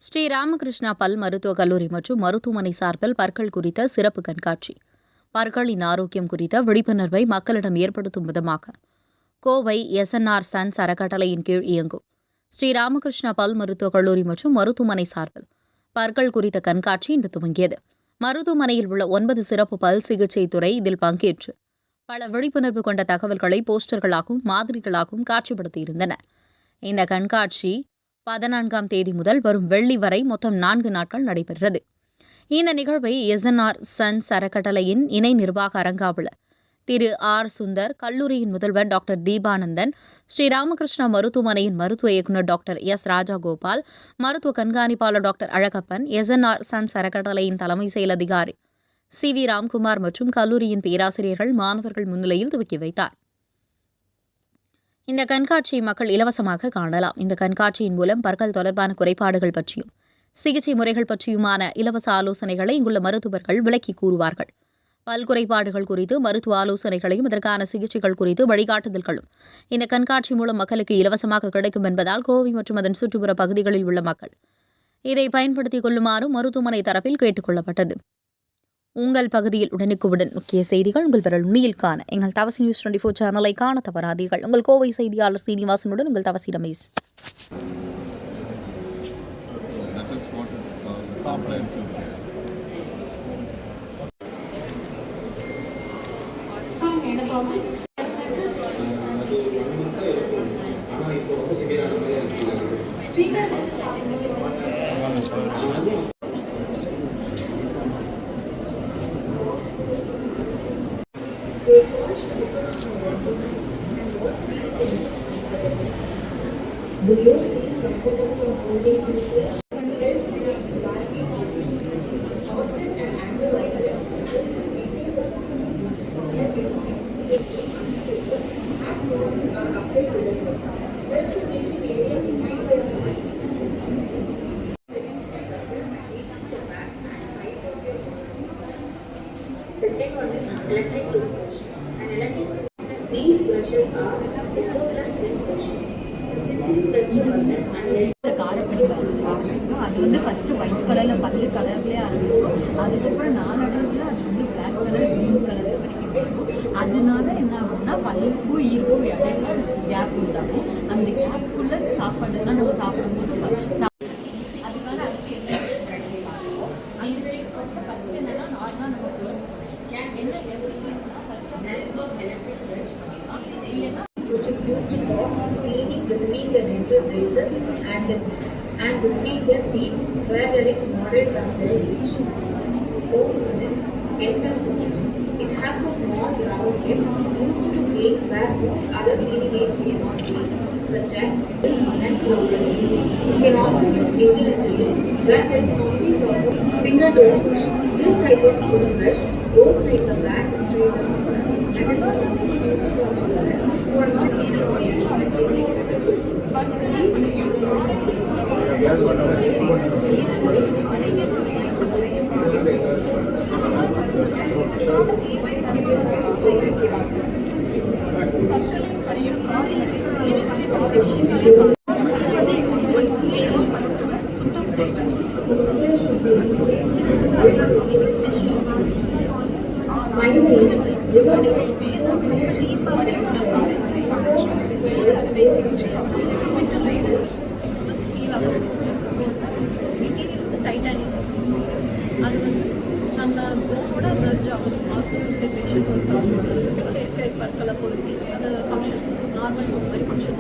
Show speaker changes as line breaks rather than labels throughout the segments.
ஸ்ரீராமகிருஷ்ணா பல் மருத்துவக் கல்லூரி மற்றும் மருத்துவமனை சார்பில் பற்கள் குறித்த சிறப்பு கண்காட்சி. பற்களின் ஆரோக்கியம் குறித்த விழிப்புணர்வை மக்களிடம் ஏற்படுத்தும் விதமாக கோவை எஸ்என்ஆர் சன்ஸ் அறக்கட்டளையின் கீழ் இயங்கும் ஸ்ரீராமகிருஷ்ணா பல் மருத்துவக் கல்லூரி மற்றும் மருத்துவமனை சார்பில் பற்கள் குறித்த கண்காட்சி இன்று துவங்கியது. மருத்துவமனையில் உள்ள 9 சிறப்பு பல் சிகிச்சை துறை இதில் பங்கேற்று பல விழிப்புணர்வு கொண்ட தகவல்களை போஸ்டர்களாகவும் மாதிரிகளாகவும் காட்சிப்படுத்தியிருந்தன. இந்த கண்காட்சி 14ஆம் தேதி முதல் வரும் வெள்ளி வரை மொத்தம் 4 நாட்கள் நடைபெறுகிறது. இந்த நிகழ்வை எஸ்என்ஆர் சன்ஸ் அறக்கட்டளையின் இணை நிர்வாக அரங்காவலர் திரு ஆர் சுந்தர், கல்லூரியின் முதல்வர் டாக்டர் தீபானந்தன், ஸ்ரீராமகிருஷ்ணா மருத்துவமனையின் மருத்துவ இயக்குநர் டாக்டர் எஸ் ராஜகோபால், மருத்துவ கண்காணிப்பாளர் டாக்டர் அழகப்பன், எஸ்என்ஆர் சன்ஸ் அறக்கட்டளையின் தலைமை செயல் அதிகாரி சி.வி. ராம்குமார் மற்றும் கல்லூரியின் பேராசிரியர்கள், மாணவர்கள் முன்னிலையில் துவக்கி வைத்தார். இந்த கண்காட்சியை மக்கள் இலவசமாக காணலாம். இந்த கண்காட்சியின் மூலம் பற்கள் தொடர்பான குறைபாடுகள் பற்றியும் சிகிச்சை முறைகள் பற்றியுமான இலவச ஆலோசனைகளை இங்குள்ள மருத்துவர்கள் விளக்கி கூறுவார்கள். பல் குறைபாடுகள் குறித்து மருத்துவ ஆலோசனைகளையும் அதற்கான சிகிச்சைகள் குறித்து வழிகாட்டுதல்களும் இந்த கண்காட்சி மூலம் மக்களுக்கு இலவசமாக கிடைக்கும் என்பதால் கோவை மற்றும் அதன் சுற்றுப்புற பகுதிகளில் உள்ள மக்கள் இதை பயன்படுத்திக் கொள்ளுமாறு மருத்துவமனை தரப்பில் கேட்டுக் கொள்ளப்பட்டது. உங்கள் பகுதியில் உடனுக்குடன் முக்கிய செய்திகள் உங்கள் விரல் நுனியில் காண எங்கள் தவசி நியூஸ் 24 சேனலை காண தவறாதீர்கள். உங்கள் கோவை செய்தியாளர் சீனிவாசனுடன் உங்கள் தவசி Ramesh.
Second one is electric toothbrush. An electric these brushes are effortless with brushing. Simply press the button and let
அது வந்து ஃபஸ்ட்டு ஒயிட் கலரில் பல்லு கலர்லேயே ஆரம்பிக்கும். அதுக்கப்புறம் நாளடைவில் அது வந்து பிளாக் கலர், க்ரீன் கலர் வரைக்கும் போயிடும். அதனால என்ன ஆகும்னா பல்லுக்கும் ஈர்க்கும் இடையில கேப் உண்டாகும். அந்த கேப்புக்குள்ளே சாப்பாடுலாம் நம்ம சாப்பிடும்போது அதுக்கான அதுக்கு என்ன ஃபஸ்ட் என்னன்னா நார்மலாக நம்ம என்ன எவ்வளோன்னா
which is used for cleaning between the dental braces and between the teeth where there is moderate bacterial leach. Fourth one is dental floss. It has a small round tip used to clean where most other cleaning aids cannot clean, such as and flower. You can also use individually where there is only proper finger toothbrush. This type of toothbrush goes like the back and straight up and is also used to wash the hair. You are not either oil
அது வந்து அந்த போனோட ப்ளட்ஜ் ஆகும். ஆஸ்ட்ரோபிகேஷன் ஒரு problem பற்களை பொறுத்து அது function normal மாதிரி ஃபங்க்ஷன்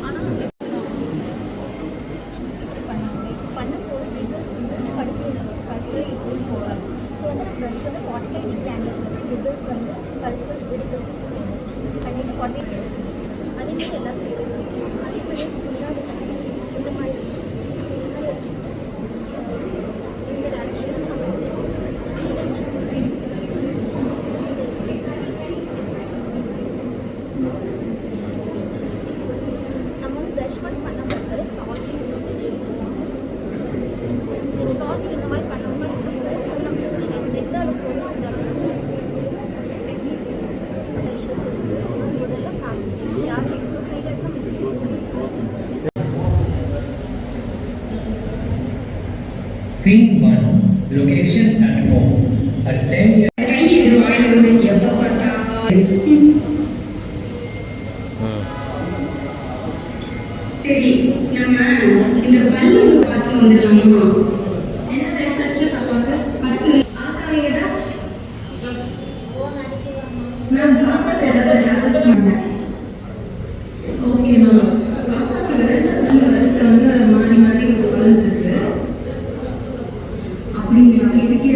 ஆனால்
பண்ணும்போது ரிசல்ட்ஸ் வந்து படுக்கை இதுவும் போகாது. ஸோ வந்து நம்ம ப்ரஷ் வந்து 45 ஆங்கிள் வச்சு ரிசல்ட்ஸ் வந்து கழுத்து எடுத்து கண்டிப்பாக 40 அதேமாதிரி எல்லா ஸ்டேட்டும் அதே மாதிரி முன்னாடி இந்த மாதிரி இந்த டேரக்ஷன் நம்ம வந்து ப்ரஷ் பண்ணும்போது டாஸ் இந்த மாதிரி பண்ணும்போது நம்ம எந்த அளவுக்கு முதல்ல பிளாஸ்டிக் யாரும் எங்கள் கையில்
Scene 1. Location at home. A 10-year
இது வாயில வந்து எப்ப பார்த்தாலும் சரி நம்ம இந்த பல்லு பார்த்து வந்துடலாமா? என்ன வயசாச்சு பாப்பாக்கு? 10. ஆக்காதீங்கடா மேம். பாப்பாக்கு ஏதாவது ஹேபிட்ஸ் ஓகே மேம். பாப்பாக்கு வருஷம் வந்து மாறி மாறி வளர்ந்துருக்கு அப்படிங்களா? இதுக்கு